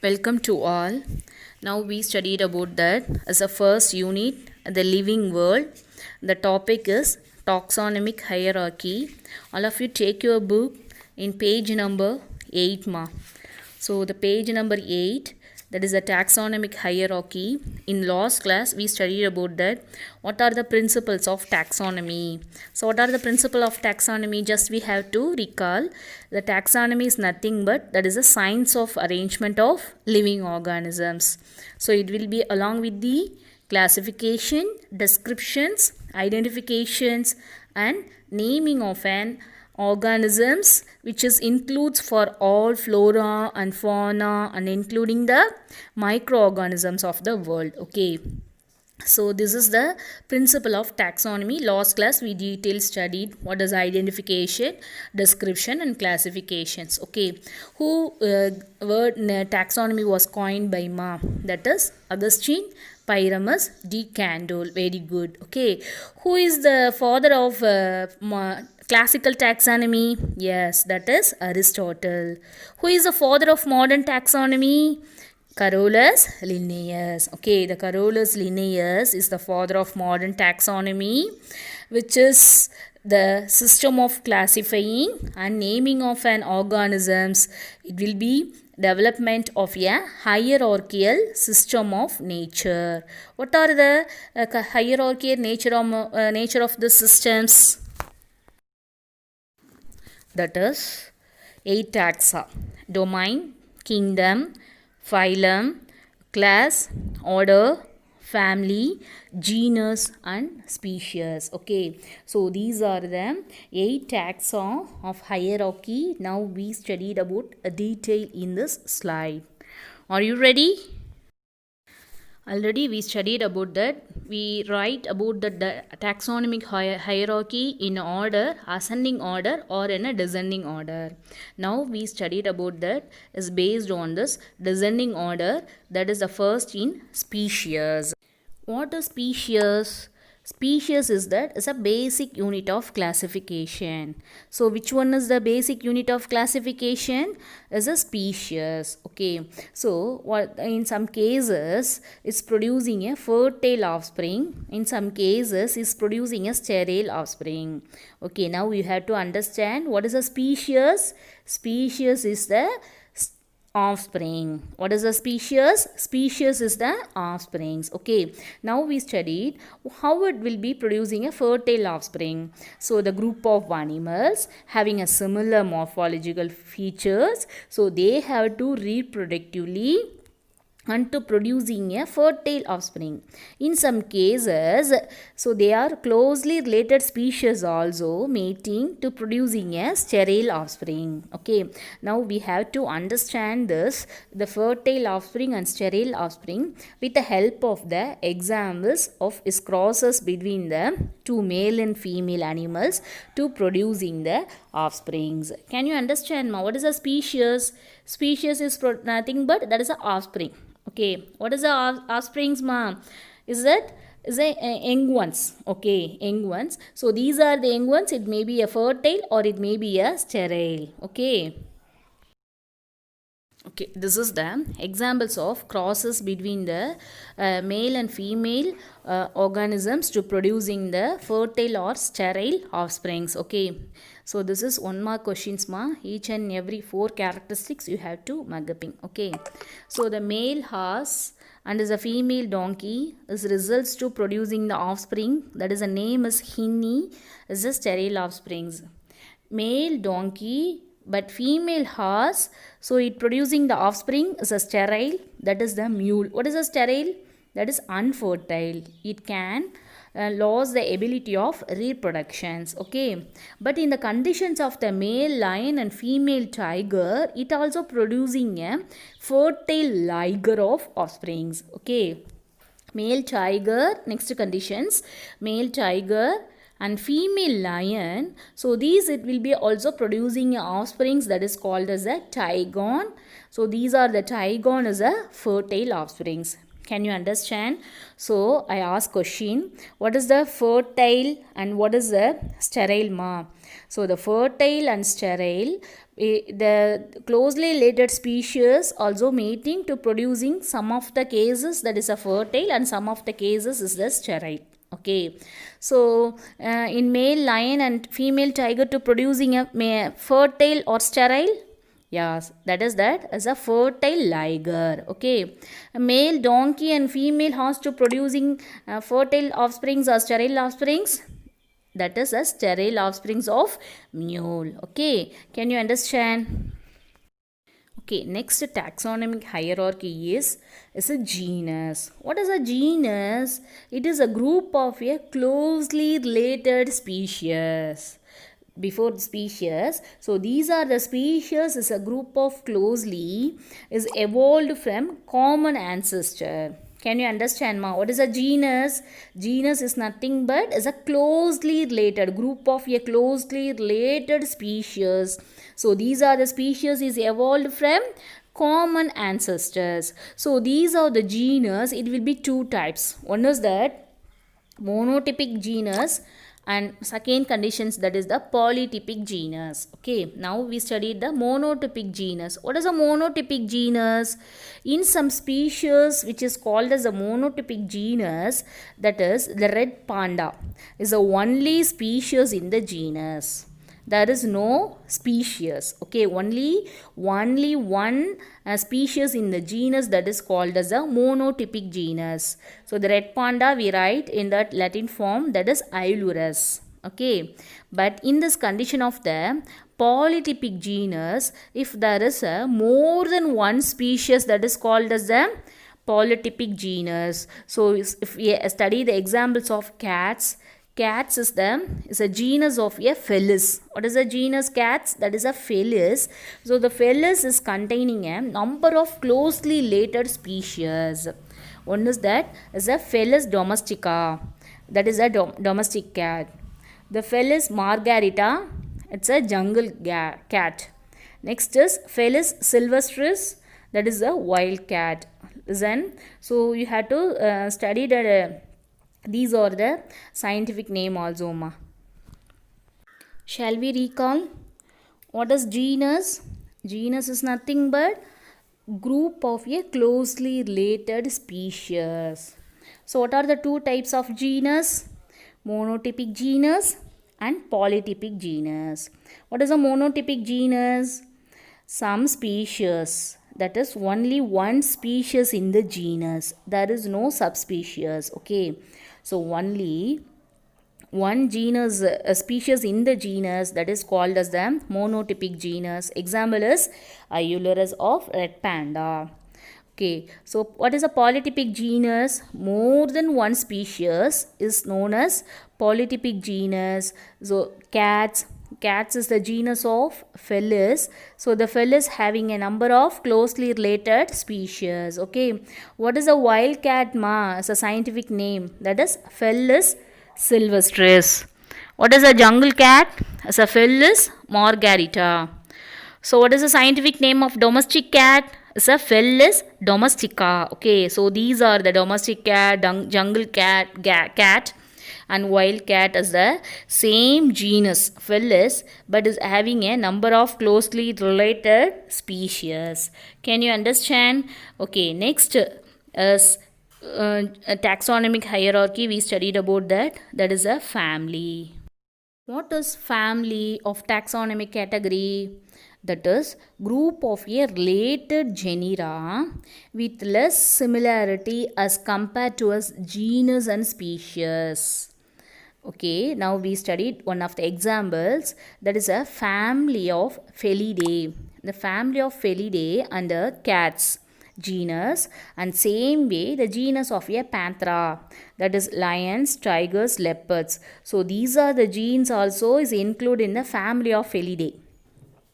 Welcome to all. Now we studied about that as a first unit, the living world. The topic is taxonomic hierarchy. All of you take your book in page number 8 ma. So the page number 8, that is a taxonomic hierarchy. In last class we studied about that. What are the principles of taxonomy? So what are the principles of taxonomy? Just we have to recall. The taxonomy is nothing but that is a science of arrangement of living organisms. So it will be along with the classification, descriptions, identifications and naming of an organisms, which is includes for all flora and fauna and including the microorganisms of the world. Okay, so this is the principle of taxonomy. Last class we detail studied what is identification, description and classifications. Okay, who word taxonomy was coined by ma, that is Augustine Pyramus de Candolle. Very good. Okay, who is the father of classical taxonomy? Yes, that is Aristotle. Who is the father of modern taxonomy? Carolus Linnaeus. Okay, the Carolus Linnaeus is the father of modern taxonomy, which is the system of classifying and naming of an organisms. It will be development of a hierarchical system of nature. What are the hierarchical nature of the systems? That is 8 taxa: domain, kingdom, phylum, class, order, family, genus and species. Okay, so these are the 8 taxa of hierarchy. Now we studied about a detail in this slide. Are you ready? Already we studied about that. We write about the taxonomic hierarchy in order, ascending order or in a descending order. Now we studied about that is based on this descending order, that is the first in species. What is species? Species is that is a basic unit of classification. So which one is the basic unit of classification? Is a species. Okay, so what in some cases it's producing a fertile offspring, in some cases it's producing a sterile offspring. Okay, now you have to understand what is a species. Species is the offspring. What is a species? Species is the offsprings. Okay, now we studied how it will be producing a fertile offspring. So the group of animals having a similar morphological features, so they have to reproductively and to producing a fertile offspring. In some cases, so they are closely related species also mating to producing a sterile offspring. Okay, now we have to understand this, the fertile offspring and sterile offspring, with the help of the examples of its crosses between the two male and female animals to producing the offsprings. Can you understand ma? What is a species? Species is nothing but that is a offspring. Okay, what is the offsprings ma? Is that is a young ones. Okay, young ones. So these are the young ones. It may be a fertile or it may be a sterile. Okay. Okay, this is the examples of crosses between the male and female organisms to producing the fertile or sterile offsprings. Okay, so this is 1 mark questions ma. Each and every 4 characteristics you have to mug upping. Okay, so the male horse and is a female donkey is results to producing the offspring, that is the name is hinny, is the sterile offsprings. Male donkey but female horse, so it producing the offspring is a sterile, that is the mule. What is a sterile? That is unfertile. It can lose the ability of reproductions. Okay, but in the conditions of the male lion and female tiger, it also producing a fertile liger of offsprings. Okay, male tiger, next conditions, male tiger and female lion, so these it will be also producing offsprings, that is called as a tigon. So these are the tigon is a fertile offsprings. Can you understand? So I ask question, what is the fertile and what is the sterile ma? So the fertile and sterile The closely related species also mating to producing some of the cases that is a fertile and some of the cases is the sterile. Okay, so in male lion and female tiger to producing a fertile or sterile. Yes, that is a fertile liger. Okay, a male donkey and female horse to producing fertile offsprings or sterile offsprings. That is a sterile offsprings of mule. Okay, can you understand? Okay, next taxonomic hierarchy is a genus. What is a genus? It is a group of a closely related species. Before the species, so these are the species is a group of closely is evolved from common ancestor. Can you understand, ma? What is a genus? Genus is nothing but is a closely related group of a closely related species. So these are the species is evolved from common ancestors. So these are the genus. It will be two types. One is that monotypic genus and second conditions, that is the polytypic genus. Okay, now we studied the monotypic genus. What is a monotypic genus? In some species which is called as a monotypic genus, that is the red panda is the only species in the genus. There is no species. Okay, only one species in the genus, that is called as a monotypic genus. So the red panda we write in that Latin form, that is Ailurus. Okay, but in this condition of the polytypic genus, if there is a more than one species, that is called as a polytypic genus. So if we study the examples of cats, cats is a genus of a Felis. What is a genus cats? That is a Felis. So the Felis is containing a number of closely related species. One is that is a Felis domestica. That is a domestic cat. The Felis margarita, it's a jungle cat. Next is Felis silvestris. That is a wild cat. Then so you have to study that. These are the scientific name also, ma. Shall we recall? What is genus? Genus is nothing but group of a closely related species. So what are the two types of genus? Monotypic genus and polytypic genus. What is a monotypic genus? Some species, that is only one species in the genus. There is no subspecies. Okay, so only one genus, a species in the genus, that is called as the monotypic genus. Example is Ailurus of red panda. Okay, so what is a polytypic genus? More than one species is known as polytypic genus. So cats is the genus of Felis. So the Felis having a number of closely related species. Okay, what is a wild cat, ma? As a scientific name, that is Felis silvestris. What is a jungle cat? As a Felis margarita. So what is the scientific name of domestic cat? It's a Felis domestica. Okay, so these are the domestic cat, jungle cat and wild cat is the same genus Felis, but is having a number of closely related species. Can you understand? Okay, next is a taxonomic hierarchy. We studied about that. That is a family. What is family of taxonomic category? That is group of a related genera with less similarity as compared to as genus and species. Okay, now we studied one of the examples, that is a family of Felidae. The family of Felidae under cats genus, and same way the genus of a Panthera, that is lions, tigers, leopards. So these are the genes also is included in the family of Felidae.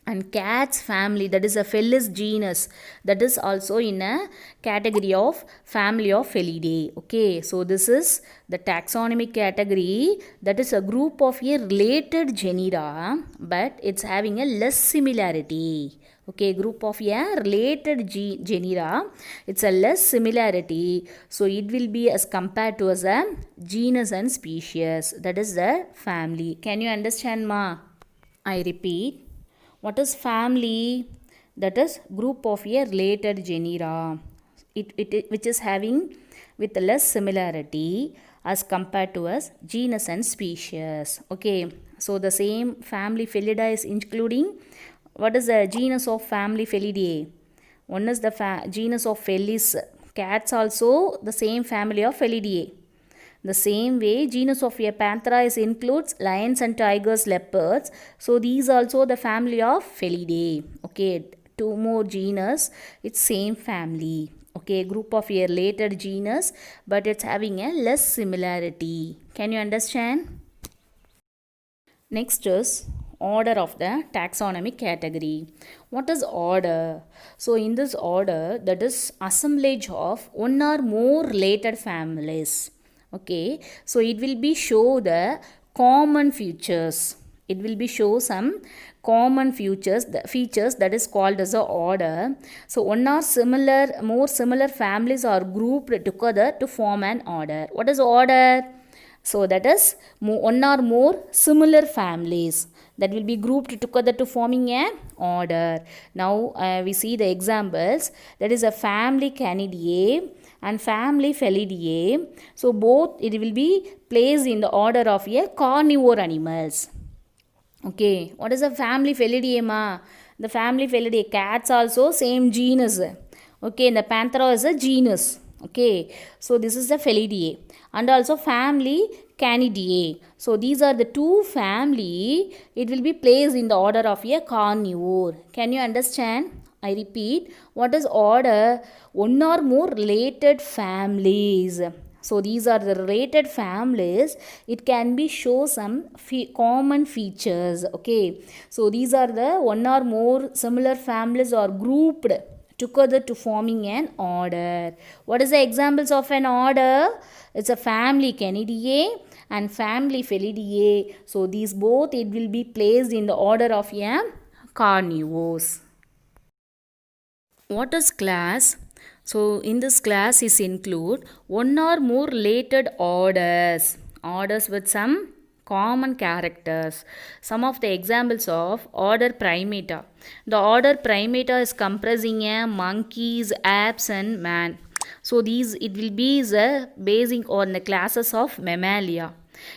And cats family, that is a Felis genus, that is also in a category of family of Felidae. Okay, so this is the taxonomic category, that is a group of a related genera, but it's having a less similarity. Okay, group of a related genera, it's a less similarity, so it will be as compared to as a genus and species, that is the family. Can you understand, ma? I repeat. What is family? That is group of a related genera. Which is having with less similarity as compared to as genus and species. Okay, so the same family Felidae is including. What is the genus of family Felidae? One is the genus of Felis. Cats also the same family of Felidae. The same way, genus of Panthera includes lions and tigers, leopards. So these also the family of Felidae. Okay, two more genus. It's same family. Okay, group of a related genus, but it's having a less similarity. Can you understand? Next is order of the taxonomic category. What is order? So in this order, that is assemblage of one or more related families. Okay, so it will be show the common features. It will be show some common features that is called as a order. So one or more similar families are grouped together to form an order. What is order? So that is one or more similar families that will be grouped together to forming an order. Now we see the examples. That is a family Canidae and family Felidae. So both it will be placed in the order of a carnivore animals. Okay, what is a family Felidae ma? The family Felidae, cats also same genus. Okay, and the Panthera is a genus. Okay, so this is the Felidae and also family Canidae. So these are the two family. It will be placed in the order of a carnivore. Can you understand? I repeat, what is order? One or more related families. So these are the related families. It can be show some common features. Okay, so these are the one or more similar families are grouped together to forming an order. What is the examples of an order? It's a family Canidae and family Felidae. So these both it will be placed in the order of a carnivores. What is class? So in this class is include one or more related orders with some common characters. Some of the examples of order Primata. The order Primata is comprising a monkeys, apes and man. So these it will be the basing on the classes of Mammalia.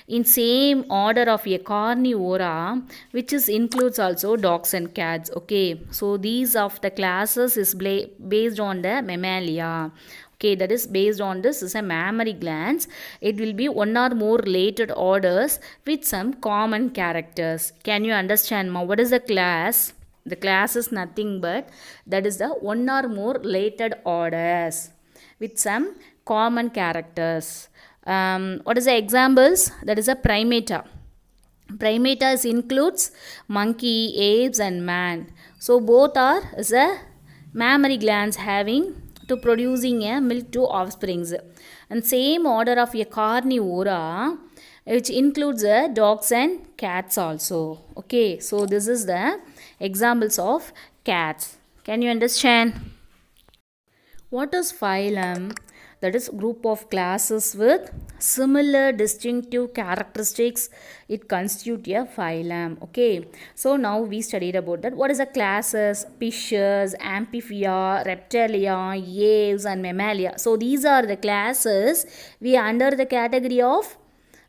In same order of a carnivora, which is includes also dogs and cats. Okay, so these of the classes is based on the Mammalia. Okay, that is based on this is a mammary glands. It will be one or more related orders with some common characters. Can you understand ma? What is the class? The class is nothing but that is the one or more related orders with some common characters. What is the examples? That is a primata. Primata includes monkey, apes and man. So both are is a mammary glands having to producing a milk to offsprings. And same order of a carnivora which includes dogs and cats also. Okay, so this is the examples of cats. Can you understand? What is phylum? That is group of classes with similar distinctive characteristics. It constitute a phylum. Okay, so now we studied about that. What is the classes? Fishes, amphibia, reptilia, aves and mammalia. So these are the classes we are under the category of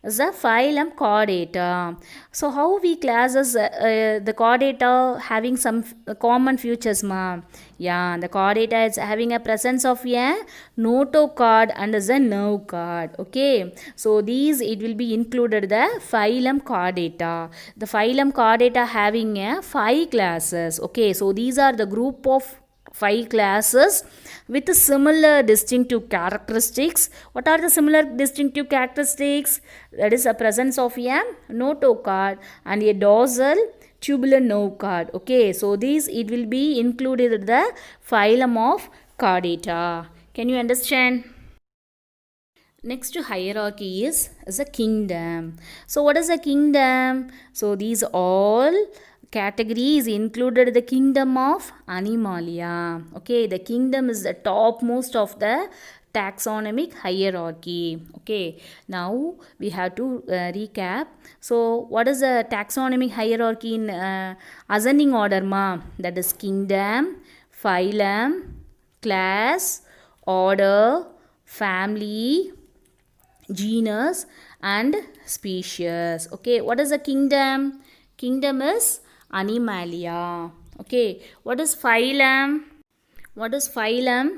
the phylum Chordata. So how we classes the Chordata having some common features ma? Yeah, the Chordata is having a presence of a notochord and is a nerve chord. Okay, so these it will be included the phylum Chordata. The phylum Chordata having a 5 classes. Okay, so these are the group of 5 classes with similar distinctive characteristics. What are the similar distinctive characteristics? That is a presence of a notochord and a dorsal tubular nerve chord. Okay, so these it will be included in the phylum of Chordata. Can you understand? Next hierarchy is a kingdom. So what is a kingdom? So these all categories included the kingdom of Animalia. Okay, the kingdom is the topmost of the taxonomic hierarchy. Okay, now we have to recap. So what is the taxonomic hierarchy in ascending order ma? That is kingdom, phylum, class, order, family, genus and species. Okay, what is a kingdom? Kingdom is Animalia. Okay, what is phylum? What is phylum?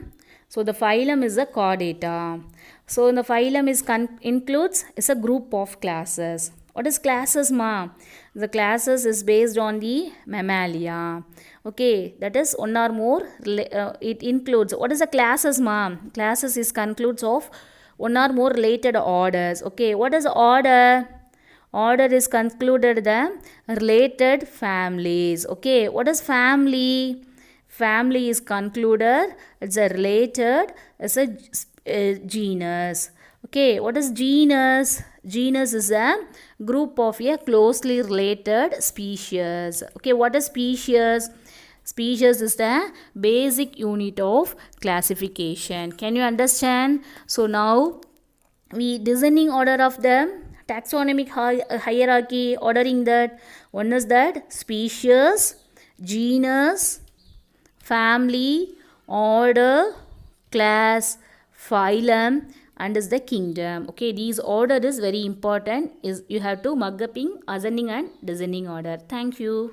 So the phylum is a chordata. So the phylum is a group of classes. What is classes ma? The classes is based on the mammalia. Okay, that is one or more. It includes. What is the classes ma? Classes is concludes of one or more related orders. Okay, what is order? Order is concluded the related families. Okay, what is family? Family is concluded, it's a related, it's a genus. Okay, what is genus? Genus is a group of a closely related species. Okay, what is species? Species is the basic unit of classification. Can you understand? So now we descending order of the taxonomic hierarchy, ordering that one is that species, genus, family, order, class, phylum and is the kingdom. Okay, these order is very important. Is you have to mug up in ascending and descending order. Thank you.